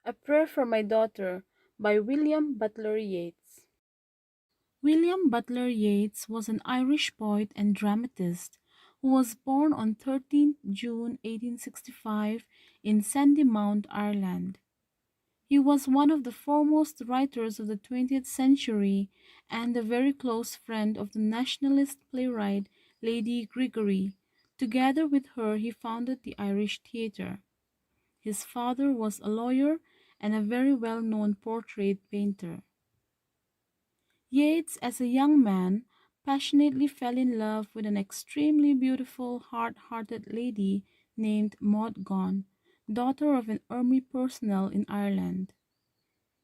A Prayer for My Daughter by William Butler Yeats. William Butler Yeats was an Irish poet and dramatist who was born on 13th June 1865 in Sandymount, Ireland. He was one of the foremost writers of the 20th century and a very close friend of the nationalist playwright Lady Gregory. Together with her, he founded the Irish Theatre. His father was a lawyer and a very well known portrait painter. Yeats, as a young man, passionately fell in love with an extremely beautiful, hard hearted lady named Maud Gonne, daughter of an army personnel in Ireland.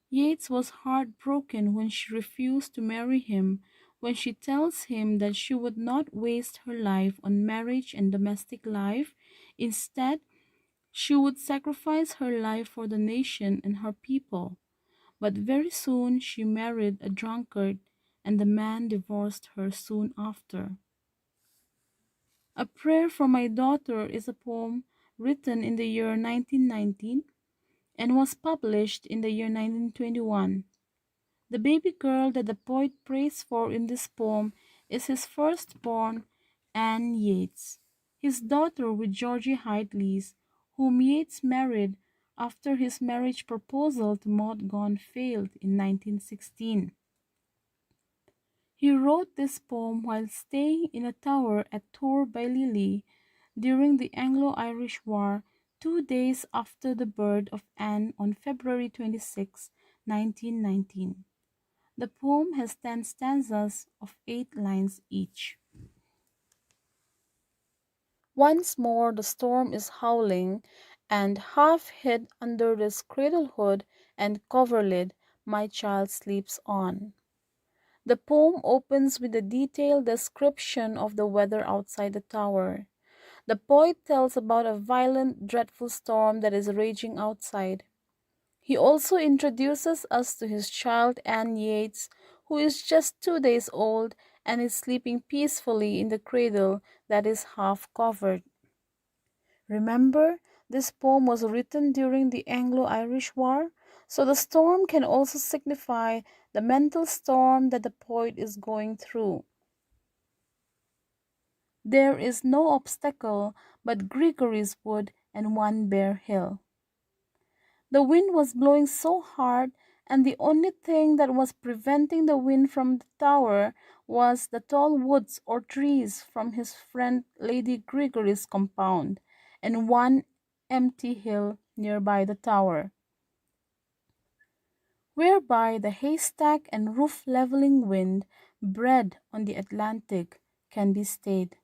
Yeats was heartbroken when she refused to marry him, when she tells him that she would not waste her life on marriage and domestic life. Instead, she would sacrifice her life for the nation and her people. But very soon she married a drunkard, and the man divorced her soon after. A Prayer for My Daughter is a poem written in the year 1919 and was published in the year 1921. The baby girl that the poet prays for in this poem is his firstborn, Anne Yeats, his daughter with Georgie Heidleys, whom Yeats married after his marriage proposal to Maud Gonne failed in 1916. He wrote this poem while staying in a tower at Tor Bailey during the Anglo-Irish War, 2 days after the birth of Anne on February 26, 1919. The poem has 10 stanzas of 8 lines each. Once more the storm is howling, and half hid under this cradle hood and coverlid, my child sleeps on. The poem opens with a detailed description of the weather outside the tower. The poet tells about a violent, dreadful storm that is raging outside. He also introduces us to his child Anne Yeats, who is just 2 days old and is sleeping peacefully in the cradle that is half covered. Remember, this poem was written during the Anglo-Irish War, so the storm can also signify the mental storm that the poet is going through. There is no obstacle but Gregory's Wood and one bare hill. The wind was blowing so hard, and the only thing that was preventing the wind from the tower was the tall woods or trees from his friend Lady Gregory's compound, and one empty hill nearby the tower, whereby the haystack and roof leveling wind, bred on the Atlantic, can be stayed.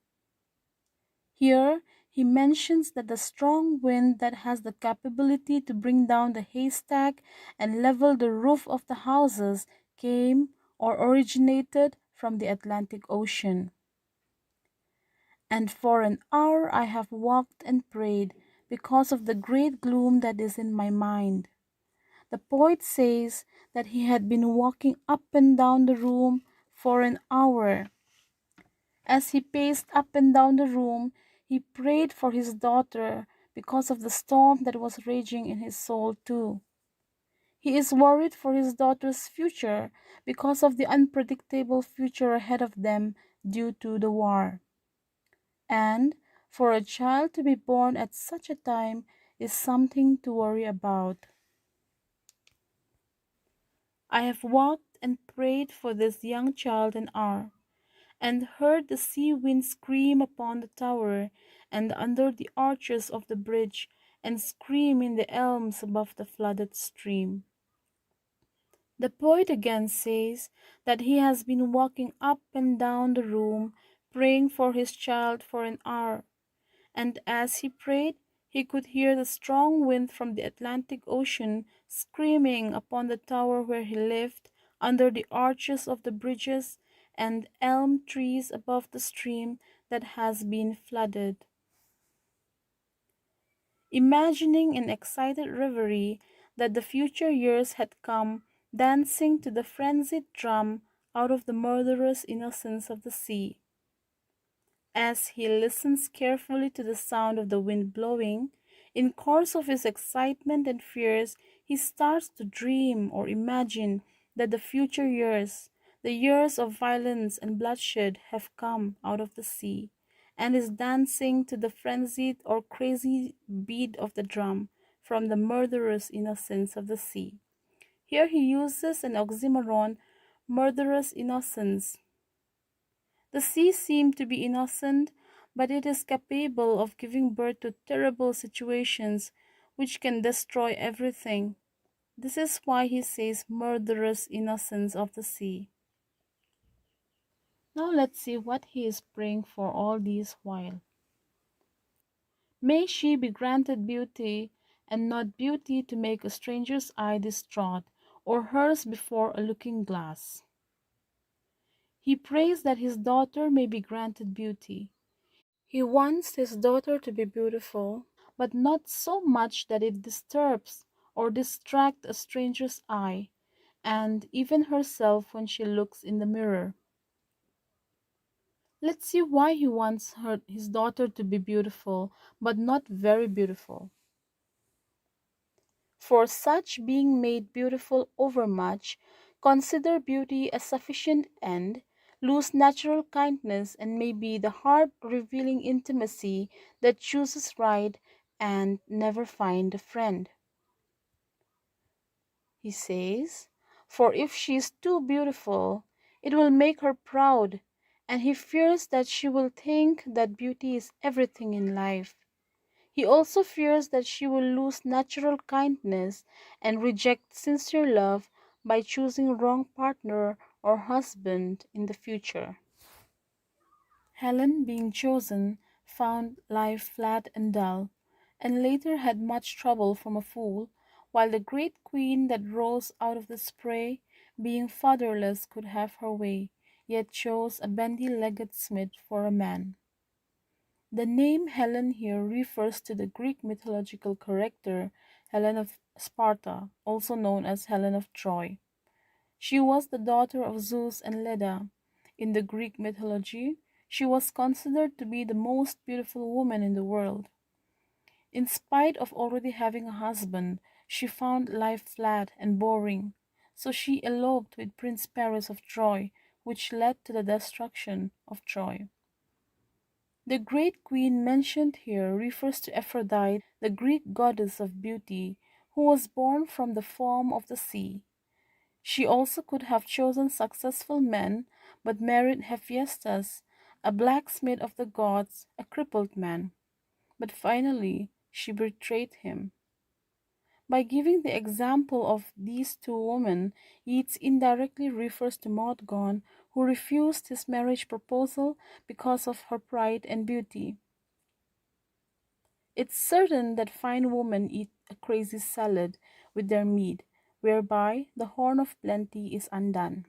Here he mentions that the strong wind that has the capability to bring down the haystack and level the roof of the houses came or originated from the Atlantic Ocean. And for an hour I have walked and prayed because of the great gloom that is in my mind. The poet says that he had been walking up and down the room for an hour. As he paced up and down the room, he prayed for his daughter because of the storm that was raging in his soul, too. He is worried for his daughter's future because of the unpredictable future ahead of them due to the war. And for a child to be born at such a time is something to worry about. I have walked and prayed for this young child an hour, and heard the sea wind scream upon the tower and under the arches of the bridge, and scream in the elms above the flooded stream. The poet again says that he has been walking up and down the room, praying for his child for an hour, and as he prayed, he could hear the strong wind from the Atlantic Ocean screaming upon the tower where he lived, under the arches of the bridges and elm trees above the stream that has been flooded. Imagining in excited reverie that the future years had come, dancing to the frenzied drum out of the murderous innocence of the sea. As he listens carefully to the sound of the wind blowing, In course of his excitement and fears, he starts to dream or imagine that the future years, the years of violence and bloodshed, have come out of the sea, and is dancing to the frenzied or crazy beat of the drum from the murderous innocence of the sea. Here he uses an oxymoron, murderous innocence. The sea seemed to be innocent, but it is capable of giving birth to terrible situations which can destroy everything. This is why he says murderous innocence of the sea. Now let's see what he is praying for all this while. May she be granted beauty, and not beauty to make a stranger's eye distraught, or hers before a looking glass. He prays that his daughter may be granted beauty. He wants his daughter to be beautiful, but not so much that it disturbs or distracts a stranger's eye, and even herself when she looks in the mirror. Let's see why he wants his daughter to be beautiful, but not very beautiful. For such being made beautiful overmuch, consider beauty a sufficient end, lose natural kindness, and may be the heart revealing intimacy that chooses right and never find a friend. He says, for if she is too beautiful, it will make her proud, and he fears that she will think that beauty is everything in life. He also fears that she will lose natural kindness and reject sincere love by choosing wrong partner or husband in the future. Helen, being chosen, found life flat and dull, and later had much trouble from a fool, while the great queen that rose out of the spray, being fatherless, could have her way, yet chose a bandy-legged smith for a man. The name Helen here refers to the Greek mythological character Helen of Sparta, also known as Helen of Troy. She was the daughter of Zeus and Leda. In the Greek mythology, she was considered to be the most beautiful woman in the world. In spite of already having a husband, she found life flat and boring, so she eloped with Prince Paris of Troy, which led to the destruction of Troy. The great queen mentioned here refers to Aphrodite, the Greek goddess of beauty, who was born from the foam of the sea. She also could have chosen successful men, but married Hephaestus, a blacksmith of the gods, a crippled man. But finally, she betrayed him. By giving the example of these two women, Yeats indirectly refers to Maud Gonne, who refused his marriage proposal because of her pride and beauty. It's certain that fine women eat a crazy salad with their meat, whereby the horn of plenty is undone.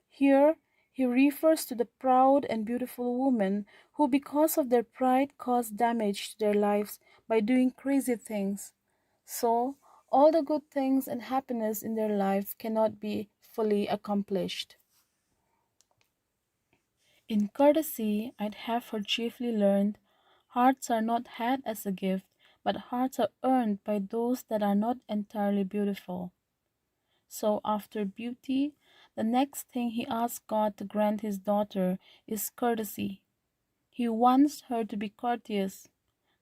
Here he refers to the proud and beautiful women who, because of their pride, cause damage to their lives by doing crazy things. So, all the good things and happiness in their life cannot be fully accomplished. In courtesy, I'd have her chiefly learned, hearts are not had as a gift, but hearts are earned by those that are not entirely beautiful. So after beauty, the next thing he asks God to grant his daughter is courtesy. He wants her to be courteous,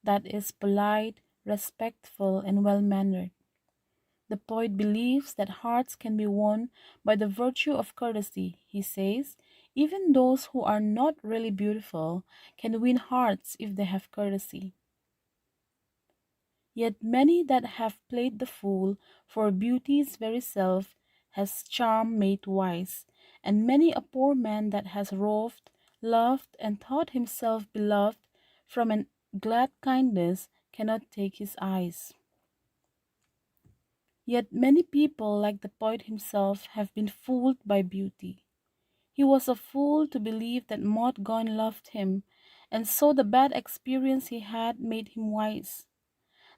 that is, polite, respectful, and well mannered. The poet believes that hearts can be won by the virtue of courtesy. He says, even those who are not really beautiful can win hearts if they have courtesy. Yet many that have played the fool for beauty's very self has charm made wise, and many a poor man that has roved, loved, and thought himself beloved from an glad kindness cannot take his eyes. Yet many people, like the poet himself, have been fooled by beauty. He was a fool to believe that Maud Gonne loved him, and so the bad experience he had made him wise.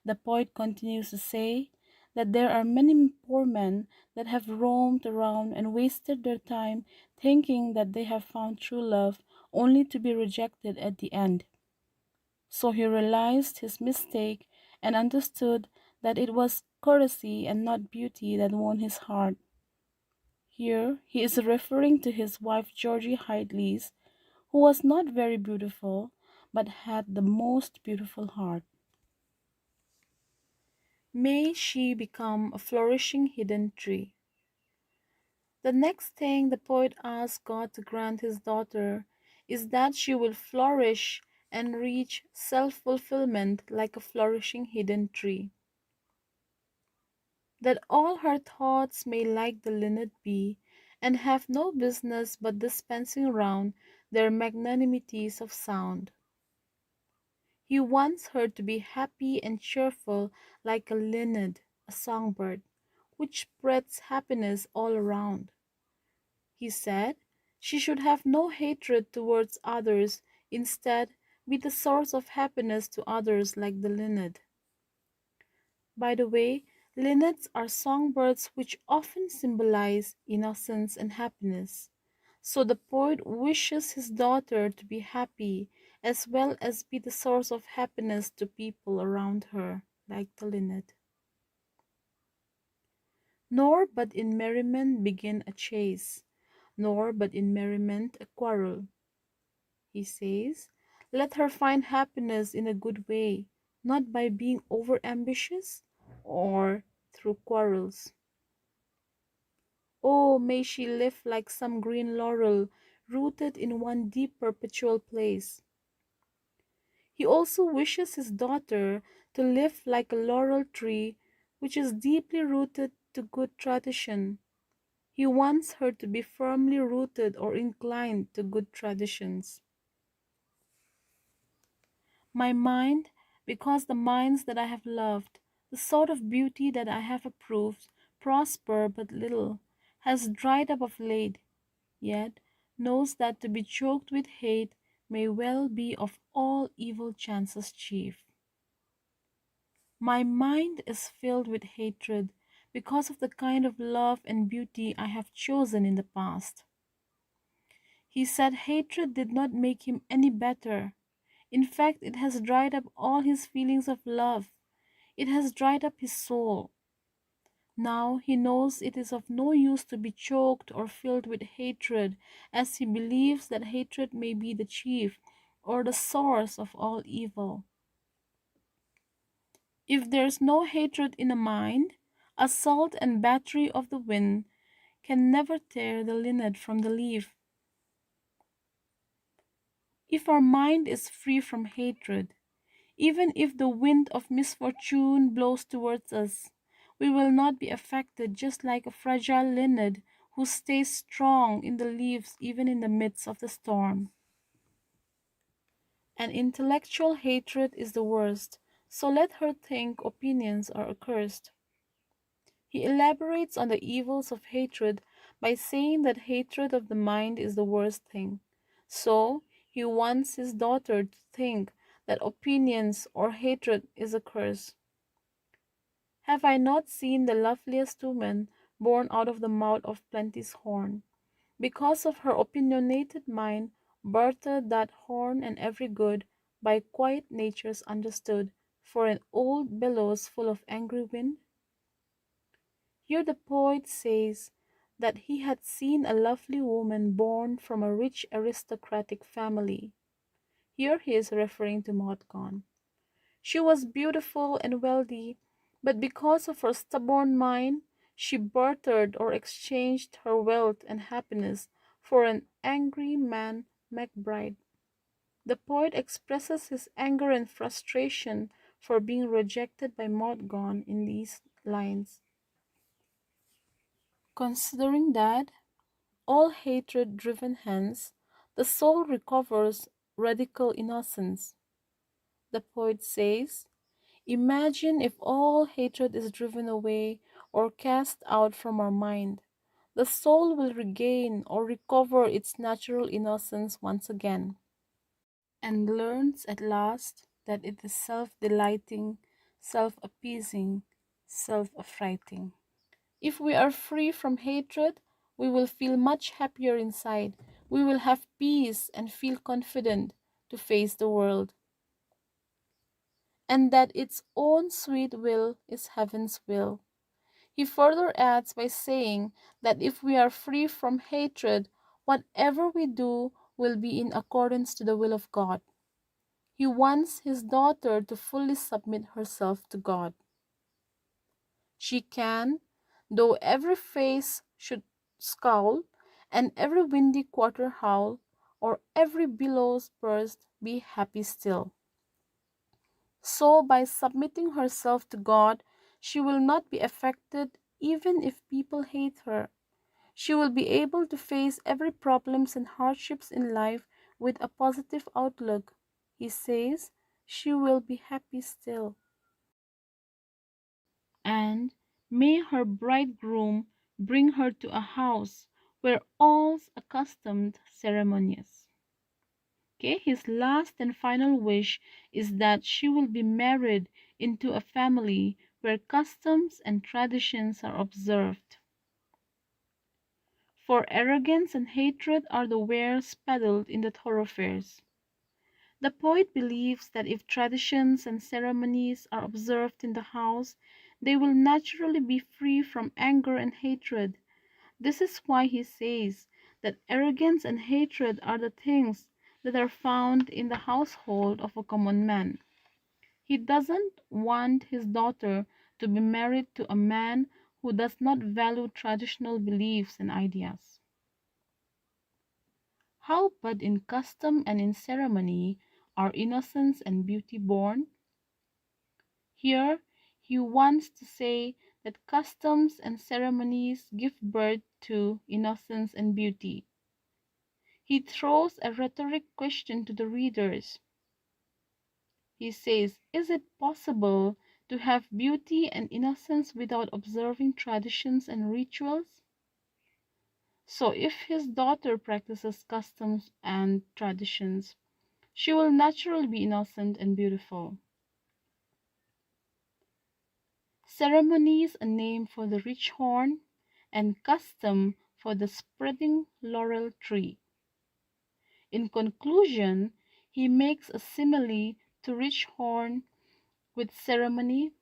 The poet continues to say that there are many poor men that have roamed around and wasted their time thinking that they have found true love only to be rejected at the end. So he realized his mistake and understood that it was courtesy and not beauty that won his heart. Here he is referring to his wife Georgie Heidleys, who was not very beautiful, but had the most beautiful heart. May she become a flourishing hidden tree. The next thing the poet asks God to grant his daughter is that she will flourish and reach self fulfillment like a flourishing hidden tree. That all her thoughts may like the linnet be, and have no business but dispensing round their magnanimities of sound. He wants her to be happy and cheerful like a linnet, a songbird, which spreads happiness all around. He said she should have no hatred towards others, instead, be the source of happiness to others like the linnet. By the way, linnets are songbirds which often symbolize innocence and happiness. So the poet wishes his daughter to be happy as well as be the source of happiness to people around her, like the linnet. Nor but in merriment begin a chase, nor but in merriment a quarrel. He says, let her find happiness in a good way, not by being over ambitious or through quarrels. Oh, may she live like some green laurel, rooted in one deep perpetual place. He also wishes his daughter to live like a laurel tree, which is deeply rooted to good tradition. He wants her to be firmly rooted or inclined to good traditions. My mind, because the minds that I have loved, the sort of beauty that I have approved, prosper but little, has dried up of late, yet knows that to be choked with hate may well be of all evil chances chief. My mind is filled with hatred because of the kind of love and beauty I have chosen in the past. He said hatred did not make him any better. In fact, it has dried up all his feelings of love. It has dried up his soul. Now he knows it is of no use to be choked or filled with hatred, as he believes that hatred may be the chief or the source of all evil. If there is no hatred in a mind, assault and battery of the wind can never tear the linnet from the leaf. If our mind is free from hatred, even if the wind of misfortune blows towards us, we will not be affected, just like a fragile linnet who stays strong in the leaves even in the midst of the storm. An intellectual hatred is the worst, so let her think opinions are accursed. He elaborates on the evils of hatred by saying that hatred of the mind is the worst thing. So, he wants his daughter to think that opinions or hatred is a curse. Have I not seen the loveliest woman born out of the mouth of Plenty's horn? Because of her opinionated mind, Bertha that horn and every good, by quiet natures understood, for an old bellows full of angry wind? Here the poet says that he had seen a lovely woman born from a rich aristocratic family. Here he is referring to Maud. She was beautiful and wealthy, but because of her stubborn mind, she bartered or exchanged her wealth and happiness for an angry man, MacBride. The poet expresses his anger and frustration for being rejected by Maud in these lines. Considering that all hatred driven hence, the soul recovers radical innocence. The poet says, imagine if all hatred is driven away or cast out from our mind. The soul will regain or recover its natural innocence once again, and learns at last that it is self delighting, self appeasing, self affrighting. If we are free from hatred, we will feel much happier inside. We will have peace and feel confident to face the world. and that its own sweet will is heaven's will. He further adds by saying that if we are free from hatred, whatever we do will be in accordance to the will of God. He wants his daughter to fully submit herself to God. She can, though every face should scowl, and every windy quarter howl, or every billows burst, be happy still. So, by submitting herself to God, she will not be affected even if people hate her. She will be able to face every problems and hardships in life with a positive outlook. He says she will be happy still. And may her bridegroom bring her to a house where all's accustomed ceremonies. Okay, his last and final wish is that she will be married into a family where customs and traditions are observed. For arrogance and hatred are the wares peddled in the thoroughfares. The poet believes that if traditions and ceremonies are observed in the house, they will naturally be free from anger and hatred. This is why he says that arrogance and hatred are the things that are found in the household of a common man. He doesn't want his daughter to be married to a man who does not value traditional beliefs and ideas. How but in custom and in ceremony are innocence and beauty born? Here he wants to say that customs and ceremonies give birth to innocence and beauty. He throws a rhetoric question to the readers. He says, is it possible to have beauty and innocence without observing traditions and rituals? So, if his daughter practices customs and traditions, she will naturally be innocent and beautiful. Ceremony is a name for the rich horn, and custom for the spreading laurel tree. In conclusion, he makes a simile to rich horn with ceremony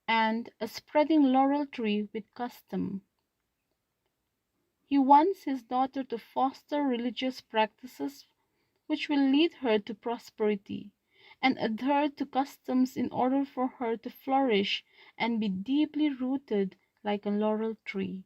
and a spreading laurel tree with custom. He wants his daughter to foster religious practices which will lead her to prosperity, and adhere to customs in order for her to flourish and be deeply rooted like a laurel tree.